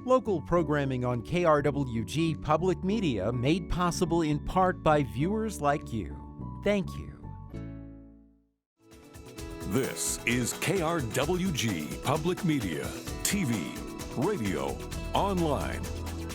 Local programming on KRWG Public Media made possible in part by viewers like you. Thank you. This is KRWG Public Media, TV, radio, online.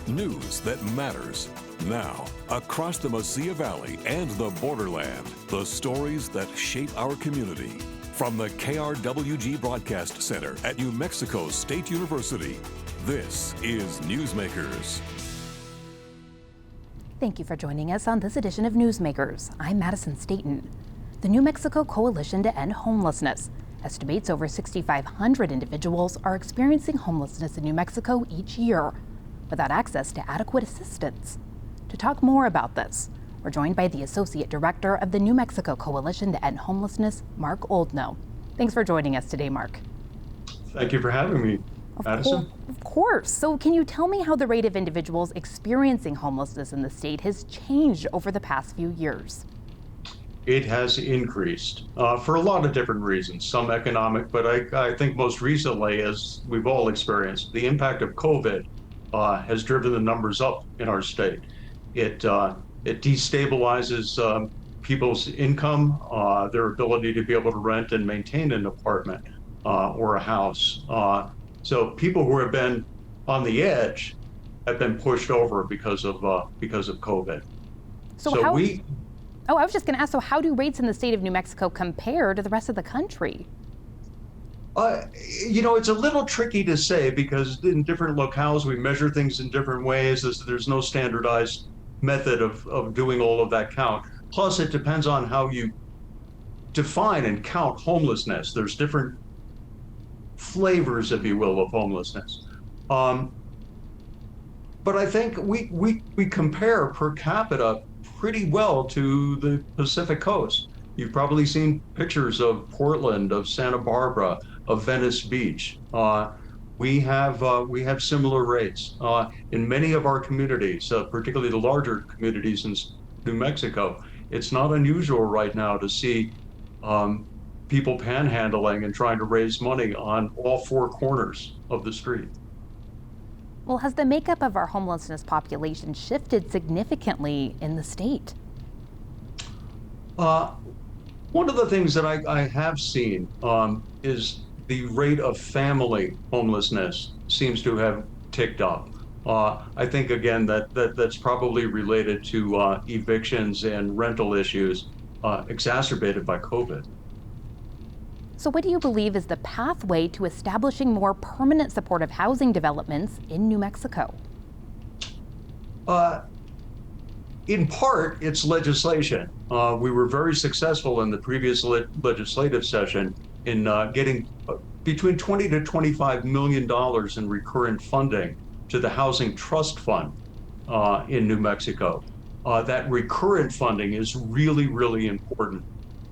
News that matters. Now, across the Mesilla Valley and the borderland, the stories that shape our community. From the KRWG Broadcast Center at New Mexico State University, this is Newsmakers. Thank you for joining us on this edition of Newsmakers. I'm Madison Staten. The New Mexico Coalition to End Homelessness estimates over 6,500 individuals are experiencing homelessness in New Mexico each year without access to adequate assistance. To talk more about this, we're joined by the Associate Director of the New Mexico Coalition to End Homelessness, Mark Oldknow. Thanks for joining us today, Mark. Thank you for having me, Madison. Of course. So can you tell me how the rate of individuals experiencing homelessness in the state has changed over the past few years? It has increased for a lot of different reasons, some economic, but I think most recently, as we've all experienced, the impact of COVID has driven the numbers up in our state. It destabilizes people's income, their ability to be able to rent and maintain an apartment or a house. So people who have been on the edge have been pushed over because of COVID. I was just going to ask, so how do rates in the state of New Mexico compare to the rest of the country? It's a little tricky to say because in different locales, we measure things in different ways. There's no standardized method of doing all of that count. Plus, it depends on how you define and count homelessness. There's different flavors, if you will, of homelessness. But I think we compare per capita pretty well to the Pacific Coast. You've probably seen pictures of Portland, of Santa Barbara, of Venice Beach. We have similar rates in many of our communities, particularly the larger communities in New Mexico. It's not unusual right now to see people panhandling and trying to raise money on all four corners of the street. Well, has the makeup of our homelessness population shifted significantly in the state? One of the things that I have seen is the rate of family homelessness seems to have ticked up. I think, again, that's probably related to evictions and rental issues exacerbated by COVID. So what do you believe is the pathway to establishing more permanent supportive housing developments in New Mexico? In part, it's legislation. We were very successful in the previous legislative session in getting between $20 to $25 million in recurrent funding to the Housing Trust Fund in New Mexico. That recurrent funding is really, really important.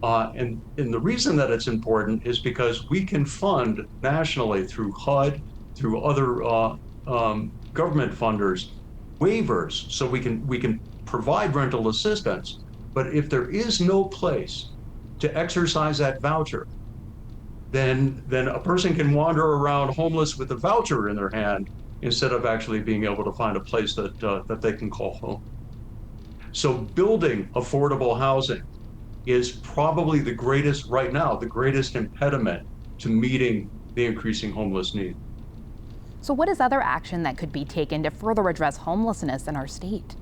And the reason that it's important is because we can fund nationally through HUD, through other government funders, waivers, so we can provide rental assistance. But if there is no place to exercise that voucher, then a person can wander around homeless with a voucher in their hand instead of actually being able to find a place that they can call home. So building affordable housing is probably the greatest impediment to meeting the increasing homeless need. So what is other action that could be taken to further address homelessness in our state?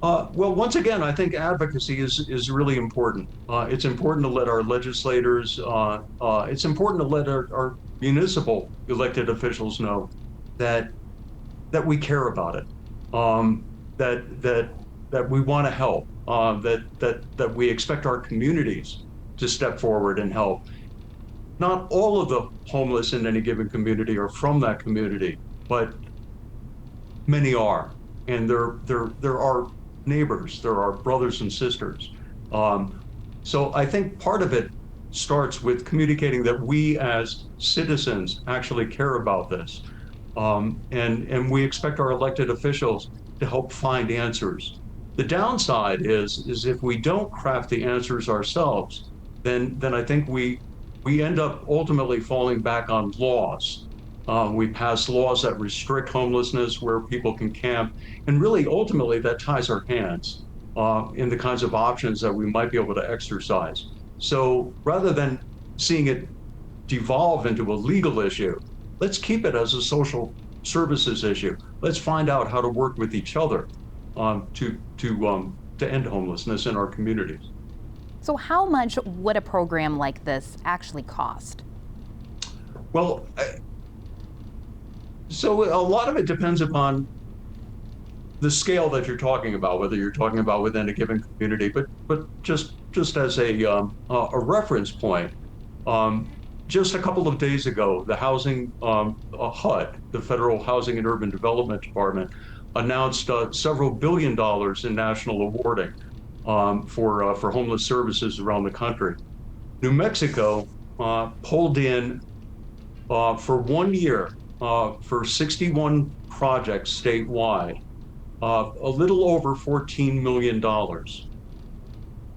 Well, once again, I think advocacy is really important. It's important to let our legislators, it's important to let our municipal elected officials know that we care about it, that we want to help, that we expect our communities to step forward and help. Not all of the homeless in any given community are from that community, but many are, and there are neighbors, there are brothers and sisters. So I think part of it starts with communicating that we as citizens actually care about this. And we expect our elected officials to help find answers. The downside is if we don't craft the answers ourselves, then I think we end up ultimately falling back on laws We pass laws that restrict homelessness where people can camp. And really, ultimately, that ties our hands in the kinds of options that we might be able to exercise. So rather than seeing it devolve into a legal issue, let's keep it as a social services issue. Let's find out how to work with each other to end homelessness in our communities. So how much would a program like this actually cost? Well, so a lot of it depends upon the scale that you're talking about, whether you're talking about within a given community, but just as a reference point, just a couple of days ago, the housing HUD, the Federal Housing and Urban Development Department, announced several $billion in national awarding for homeless services around the country. New Mexico pulled in for 1 year for 61 projects statewide, a little over $14 million.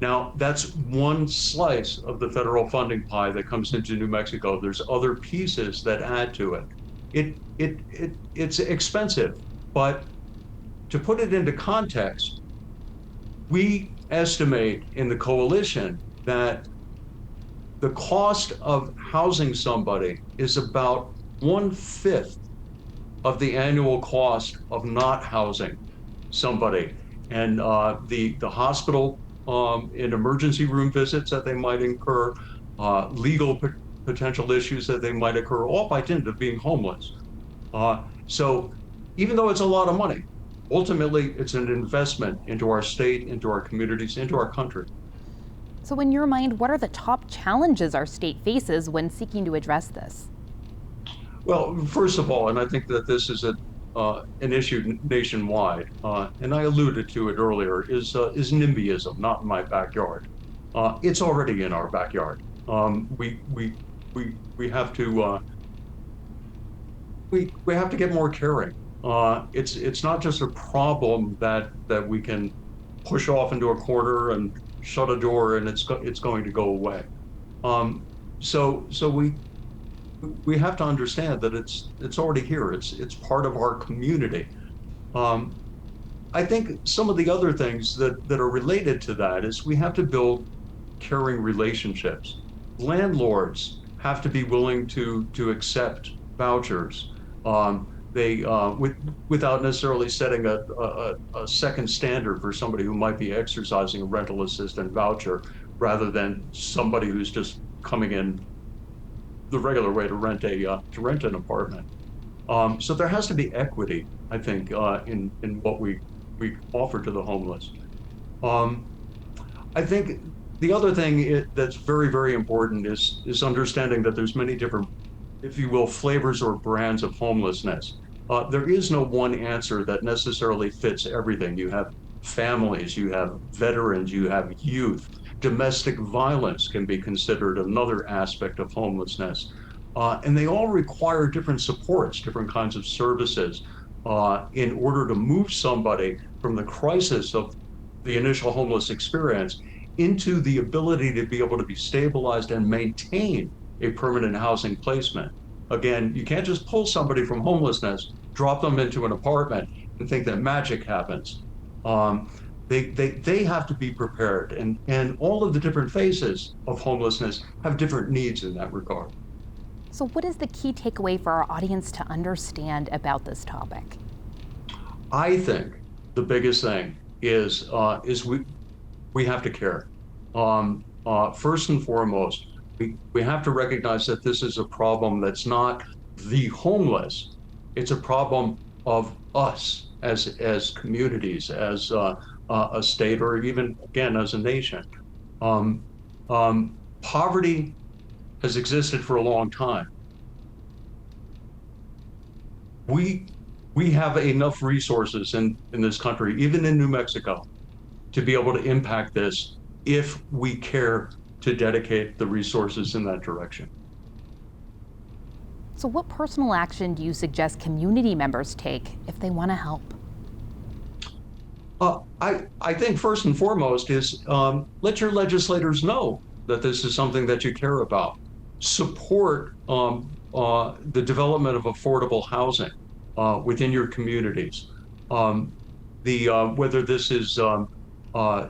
Now, that's one slice of the federal funding pie that comes into New Mexico. There's other pieces that add to it. It's expensive, but to put it into context, we estimate in the coalition that the cost of housing somebody is about 1/5 of the annual cost of not housing somebody. And the hospital and emergency room visits that they might incur, legal potential issues that they might occur, all by dint of being homeless. So even though it's a lot of money, ultimately it's an investment into our state, into our communities, into our country. So in your mind, what are the top challenges our state faces when seeking to address this? Well, first of all, and I think that this is an issue nationwide, and I alluded to it earlier, is NIMBYism, not in my backyard. It's already in our backyard. We have to we have to get more caring. It's not just a problem that we can push off into a corner and shut a door and it's going to go away. So we have to understand that it's already here. It's part of our community. I think some of the other things that are related to that is we have to build caring relationships. Landlords have to be willing to accept vouchers. Without necessarily setting a second standard for somebody who might be exercising a rental assistant voucher, rather than somebody who's just coming in the regular way to rent an apartment. So there has to be equity, I think, in what we offer to the homeless. I think the other thing that's very, very important is understanding that there's many different, if you will, flavors or brands of homelessness. There is no one answer that necessarily fits everything. You have families, you have veterans, you have youth. Domestic violence can be considered another aspect of homelessness. And they all require different supports, different kinds of services in order to move somebody from the crisis of the initial homeless experience into the ability to be able to be stabilized and maintain a permanent housing placement. Again, you can't just pull somebody from homelessness, drop them into an apartment, and think that magic happens. They have to be prepared, and all of the different phases of homelessness have different needs in that regard. So what is the key takeaway for our audience to understand about this topic? I think the biggest thing is we have to care. First and foremost, we have to recognize that this is a problem that's not the homeless. It's a problem of us as communities, as a state, or even, again, as a nation. Poverty has existed for a long time. We have enough resources in this country, even in New Mexico, to be able to impact this if we care to dedicate the resources in that direction. So what personal action do you suggest community members take if they want to help? I think first and foremost is let your legislators know that this is something that you care about. Support the development of affordable housing within your communities. Whether this is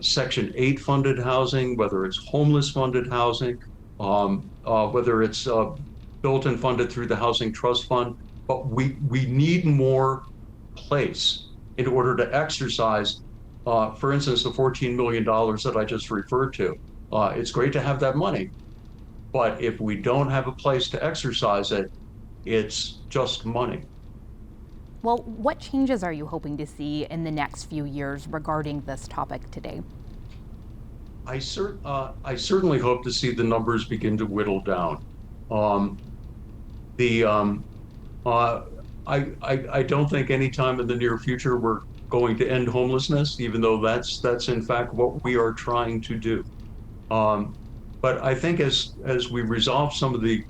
Section 8 funded housing, whether it's homeless funded housing, whether it's built and funded through the Housing Trust Fund, but we need more place in order to exercise, for instance, the $14 million that I just referred to. It's great to have that money, but if we don't have a place to exercise it, it's just money. Well, what changes are you hoping to see in the next few years regarding this topic today? I certainly hope to see the numbers begin to whittle down. I don't think anytime in the near future we're going to end homelessness, even though that's in fact what we are trying to do. But I think as we resolve some of the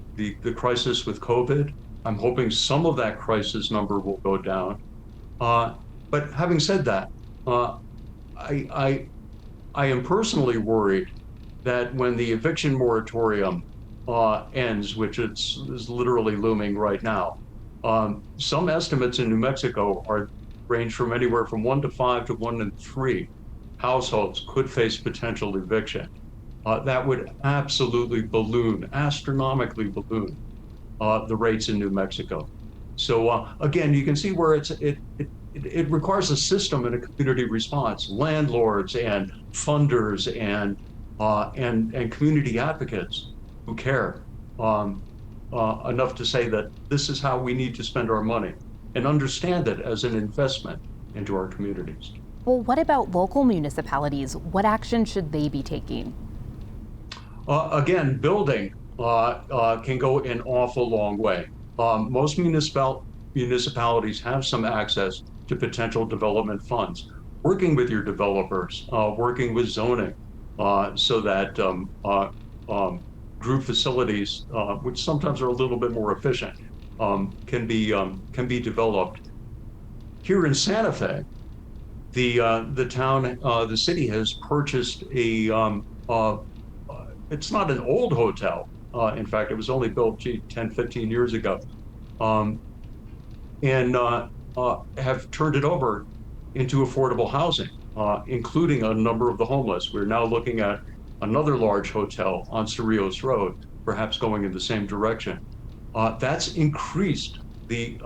crisis with COVID, I'm hoping some of that crisis number will go down. But having said that, I am personally worried that when the eviction moratorium ends, which is literally looming right now, some estimates in New Mexico range from anywhere from 1 to 5 to 1 in 3 households could face potential eviction. That would absolutely astronomically balloon the rates in New Mexico. So again, you can see where it requires a system and a community response. Landlords and funders and community advocates who care enough to say that this is how we need to spend our money and understand it as an investment into our communities. Well, what about local municipalities? What action should they be taking? Again, building can go an awful long way. Most municipalities have some access to potential development funds. Working with your developers, working with zoning, so that group facilities, which sometimes are a little bit more efficient, can be developed. Here in Santa Fe, the city has purchased it's not an old hotel. In fact, it was only built 10, 15 years ago, and have turned it over into affordable housing, including a number of the homeless. We're now looking at another large hotel on Cerrillos Road, perhaps going in the same direction. That's increased the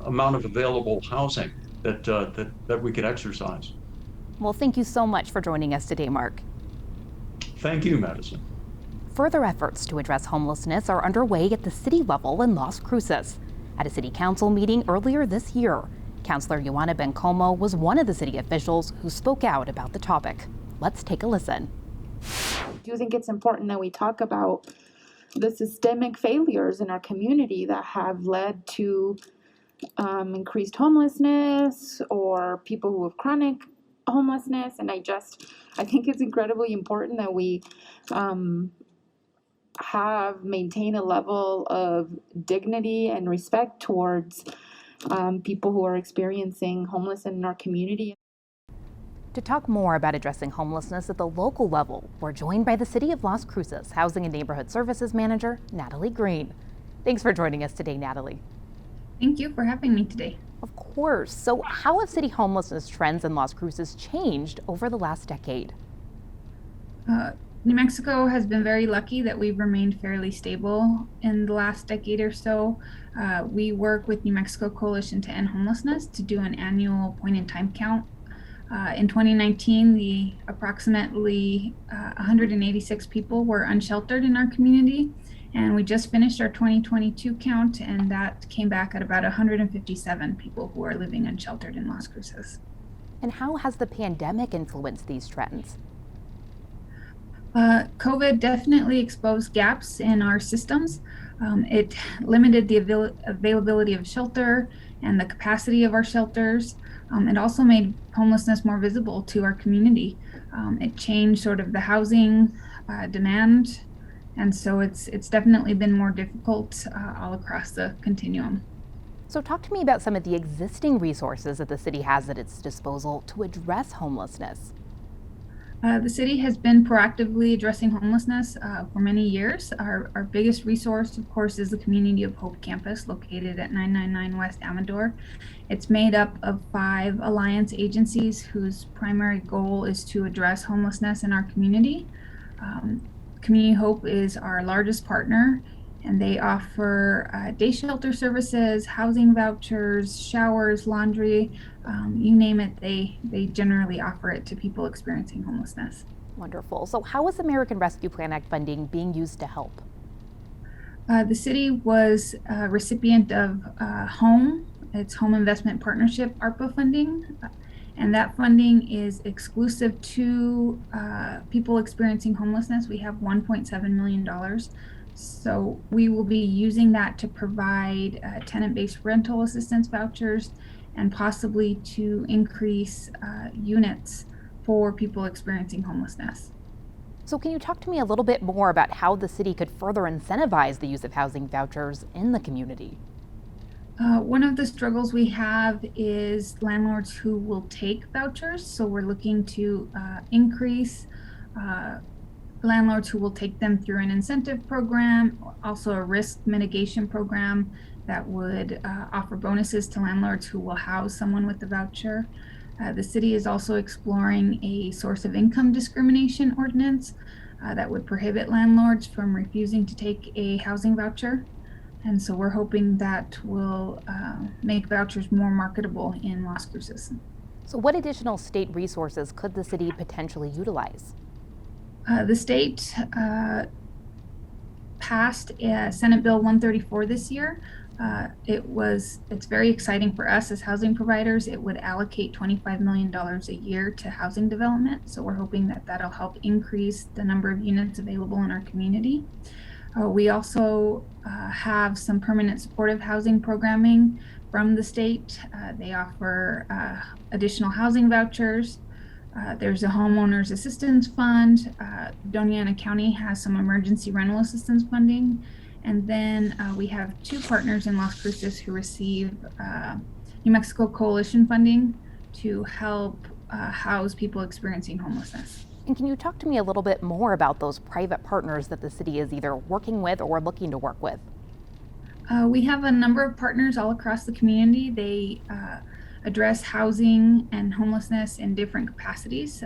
amount of available housing that we can exercise. Well, thank you so much for joining us today, Mark. Thank you, Madison. Further efforts to address homelessness are underway at the city level in Las Cruces. At a city council meeting earlier this year, Councilor Joanna Bencomo was one of the city officials who spoke out about the topic. Let's take a listen. I do think it's important that we talk about the systemic failures in our community that have led to increased homelessness or people who have chronic homelessness. And I think it's incredibly important that we maintain a level of dignity and respect towards people who are experiencing homelessness in our community. To talk more about addressing homelessness at the local level, we're joined by the City of Las Cruces Housing and Neighborhood Services Manager, Natalie Green. Thanks for joining us today, Natalie. Thank you for having me today. Of course. So how have city homelessness trends in Las Cruces changed over the last decade? New Mexico has been very lucky that we've remained fairly stable in the last decade or so. We work with New Mexico Coalition to End Homelessness to do an annual point-in-time count. In 2019, approximately 186 people were unsheltered in our community, and we just finished our 2022 count, and that came back at about 157 people who are living unsheltered in Las Cruces. And how has the pandemic influenced these trends? COVID definitely exposed gaps in our systems. It limited the availability of shelter and the capacity of our shelters. It also made homelessness more visible to our community. It changed sort of the housing demand, and so it's definitely been more difficult all across the continuum. So talk to me about some of the existing resources that the city has at its disposal to address homelessness. The city has been proactively addressing homelessness for many years. Our biggest resource, of course, is the Community of Hope campus located at 999 West Amador. It's made up of 5 alliance agencies whose primary goal is to address homelessness in our community. Community Hope is our largest partner, and they offer day shelter services, housing vouchers, showers, laundry, you name it, they generally offer it to people experiencing homelessness. Wonderful. So how is American Rescue Plan Act funding being used to help? The city was a recipient of HOME, it's Home Investment Partnership ARPA funding, and that funding is exclusive to people experiencing homelessness. We have $1.7 million. So we will be using that to provide tenant-based rental assistance vouchers and possibly to increase units for people experiencing homelessness. So can you talk to me a little bit more about how the city could further incentivize the use of housing vouchers in the community? One of the struggles we have is landlords who will take vouchers. So we're looking to increase landlords who will take them through an incentive program, also a risk mitigation program that would offer bonuses to landlords who will house someone with the voucher. The city is also exploring a source of income discrimination ordinance that would prohibit landlords from refusing to take a housing voucher. And so we're hoping that will make vouchers more marketable in Las Cruces. So what additional state resources could the city potentially utilize? The state passed Senate Bill 134 this year. It's very exciting for us as housing providers. It would allocate $25 million a year to housing development. So we're hoping that that'll help increase the number of units available in our community. We also have some permanent supportive housing programming from the state. They offer additional housing vouchers. There's a homeowners assistance fund. Doña Ana County has some emergency rental assistance funding. And then we have 2 partners in Las Cruces who receive New Mexico Coalition funding to help house people experiencing homelessness. And can you talk to me a little bit more about those private partners that the city is either working with or looking to work with? We have a number of partners all across the community. They address housing and homelessness in different capacities.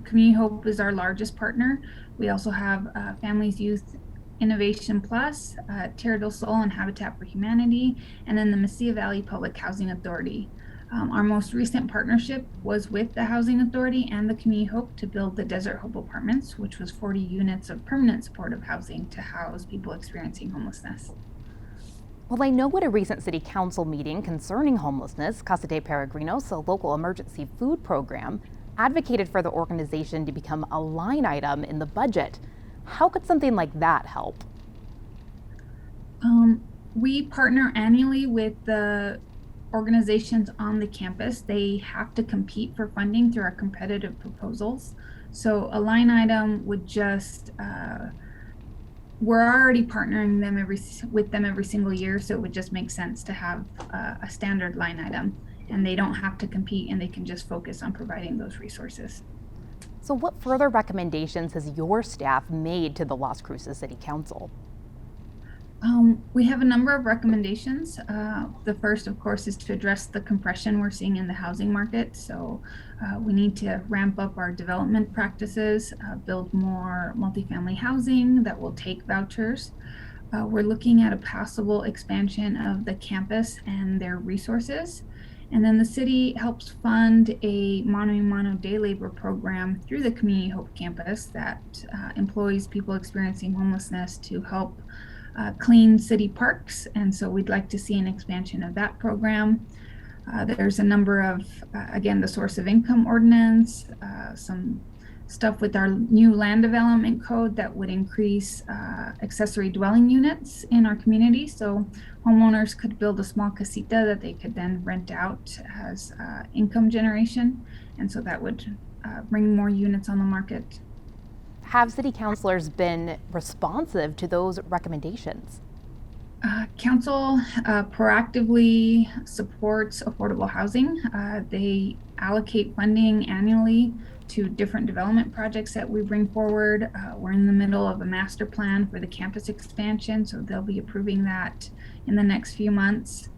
Community Hope is our largest partner. We also have Families Youth Innovation Plus, Tierra del Sol and Habitat for Humanity, and then the Mesilla Valley Public Housing Authority. Our most recent partnership was with the Housing Authority and the Community Hope to build the Desert Hope Apartments, which was 40 units of permanent supportive housing to house people experiencing homelessness. Well, I know at a recent city council meeting concerning homelessness, Casa de Peregrinos, a local emergency food program, advocated for the organization to become a line item in the budget. How could something like that help? We partner annually with the organizations on the campus. They have to compete for funding through our competitive proposals. So a line item would just, we're already partnering with them every single year, so it would just make sense to have a standard line item, and they don't have to compete and they can just focus on providing those resources. So what further recommendations has your staff made to the Las Cruces City Council? We have a number of recommendations. The first, of course, is to address the compression we're seeing in the housing market. So we need to ramp up our development practices, build more multifamily housing that will take vouchers. We're looking at a possible expansion of the campus and their resources. And then the city helps fund a mano a mano day labor program through the Community Hope campus that employs people experiencing homelessness to help clean city parks. And so we'd like to see an expansion of that program. There's a number of, again, the source of income ordinance, some stuff with our new land development code that would increase accessory dwelling units in our community. So homeowners could build a small casita that they could then rent out as income generation. And so that would bring more units on the market. Have city councilors been responsive to those recommendations? Council proactively supports affordable housing. They allocate funding annually to different development projects that we bring forward. We're in the middle of a master plan for the campus expansion, so they'll be approving that in the next few months.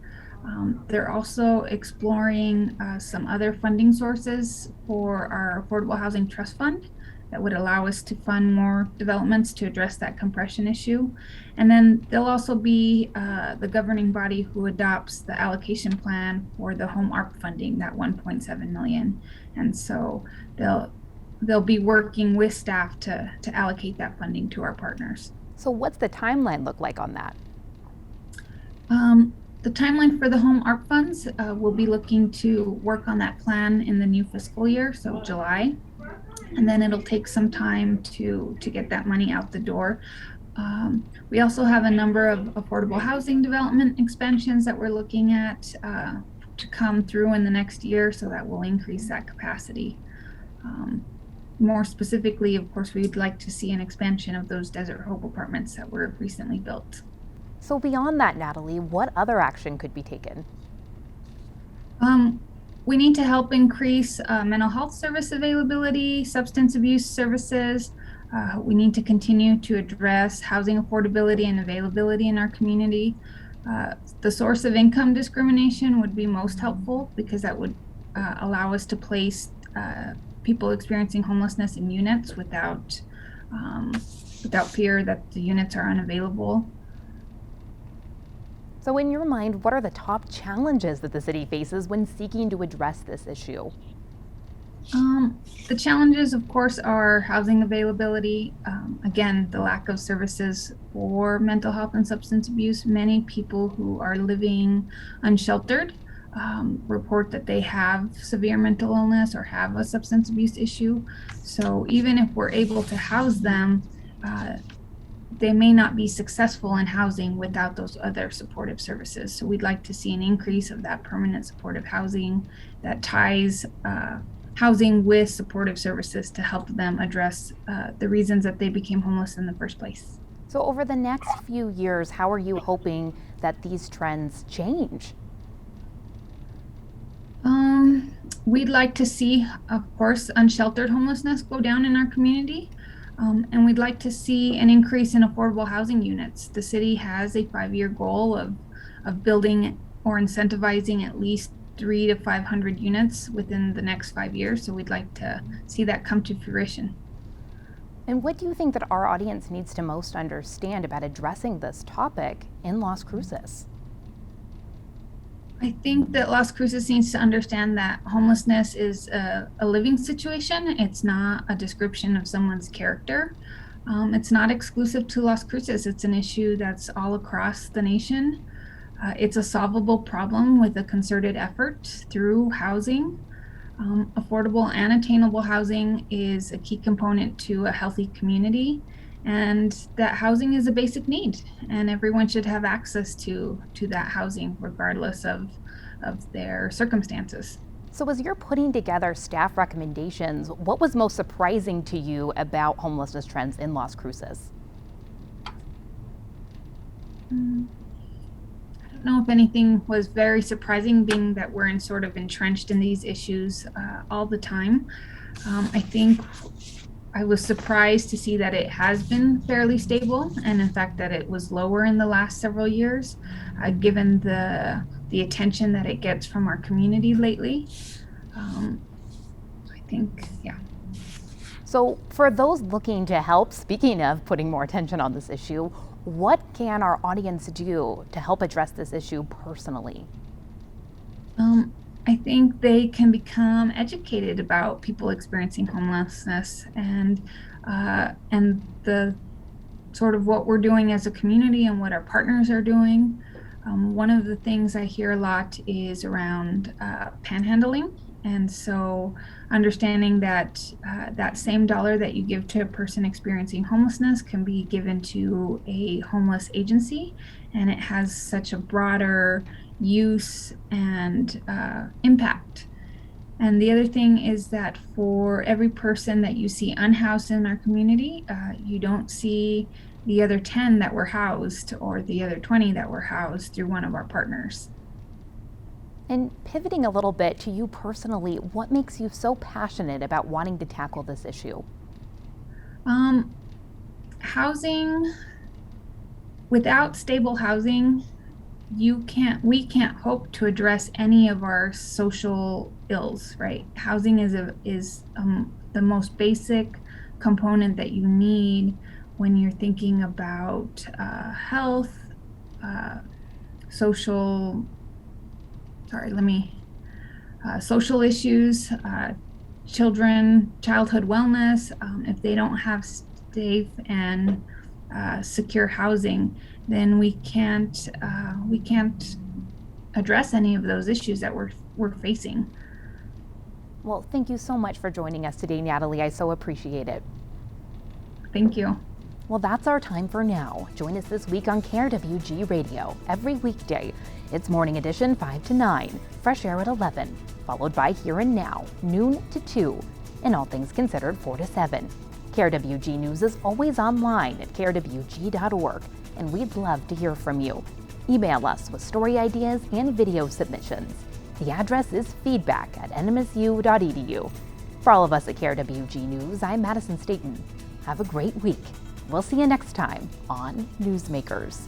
They're also exploring some other funding sources for our Affordable Housing Trust Fund that would allow us to fund more developments to address that compression issue. And then they'll also be the governing body who adopts the allocation plan for the home ARP funding, that 1.7 million. And so they'll be working with staff to allocate that funding to our partners. So what's the timeline look like on that? The timeline for the home ARP funds, we'll be looking to work on that plan in the new fiscal year, so July. And then it'll take some time to get that money out the door. We also have a number of affordable housing development expansions that we're looking at to come through in the next year, so that will increase that capacity. More specifically, of course, we'd like to see an expansion of those Desert Hope apartments that were recently built. So beyond that, Natalie, what other action could be taken? We need to help increase mental health service availability, substance abuse services. We need to continue to address housing affordability and availability in our community. The source of income discrimination would be most helpful, because that would allow us to place people experiencing homelessness in units without fear that the units are unavailable. So in your mind, what are the top challenges that the city faces when seeking to address this issue? The challenges, of course, are housing availability. Again, the lack of services for mental health and substance abuse. Many people who are living unsheltered report that they have severe mental illness or have a substance abuse issue. So even if we're able to house them, they may not be successful in housing without those other supportive services. So we'd like to see an increase of that permanent supportive housing that ties housing with supportive services to help them address the reasons that they became homeless in the first place. So over the next few years, how are you hoping that these trends change? We'd like to see, of course, unsheltered homelessness go down in our community. And we'd like to see an increase in affordable housing units. The city has a 5-year goal of building or incentivizing at least 300 to 500 units within the next 5 years. So we'd like to see that come to fruition. And what do you think that our audience needs to most understand about addressing this topic in Las Cruces? I think that Las Cruces needs to understand that homelessness is a living situation. It's not a description of someone's character. It's not exclusive to Las Cruces. It's an issue that's all across the nation. It's a solvable problem with a concerted effort through housing. Affordable and attainable housing is a key component to a healthy community, and that housing is a basic need, and everyone should have access to that housing regardless of their circumstances. So as you're putting together staff recommendations, what was most surprising to you about homelessness trends in Las Cruces? I don't know if anything was very surprising, being that we're sort of entrenched in these issues all the time. I think I was surprised to see that it has been fairly stable, and in fact that it was lower in the last several years, given the attention that it gets from our community lately. I think, yeah. So for those looking to help, speaking of putting more attention on this issue, what can our audience do to help address this issue personally? I think they can become educated about people experiencing homelessness and the sort of what we're doing as a community and what our partners are doing. One of the things I hear a lot is around panhandling. And so understanding that that same dollar that you give to a person experiencing homelessness can be given to a homeless agency, and it has such a broader use and impact. And the other thing is that for every person that you see unhoused in our community, you don't see the other 10 that were housed or the other 20 that were housed through one of our partners. And pivoting a little bit to you personally, what makes you so passionate about wanting to tackle this issue? Housing, without stable housing, we can't hope to address any of our social ills, right? Housing is the most basic component that you need when you're thinking about health, social issues, childhood wellness. If they don't have safe and secure housing, then we can't address any of those issues that we're facing. Well, thank you so much for joining us today, Natalie. I so appreciate it. Thank you. Well, that's our time for now. Join us this week on KRWG Radio every weekday. It's Morning Edition 5 to 9, Fresh Air at 11, followed by Here and Now, noon to 2, and All Things Considered 4 to 7. KRWG News is always online at krwg.org, and we'd love to hear from you. Email us with story ideas and video submissions. The address is feedback@nmsu.edu. For all of us at KRWG News, I'm Madison Staten. Have a great week. We'll see you next time on Newsmakers.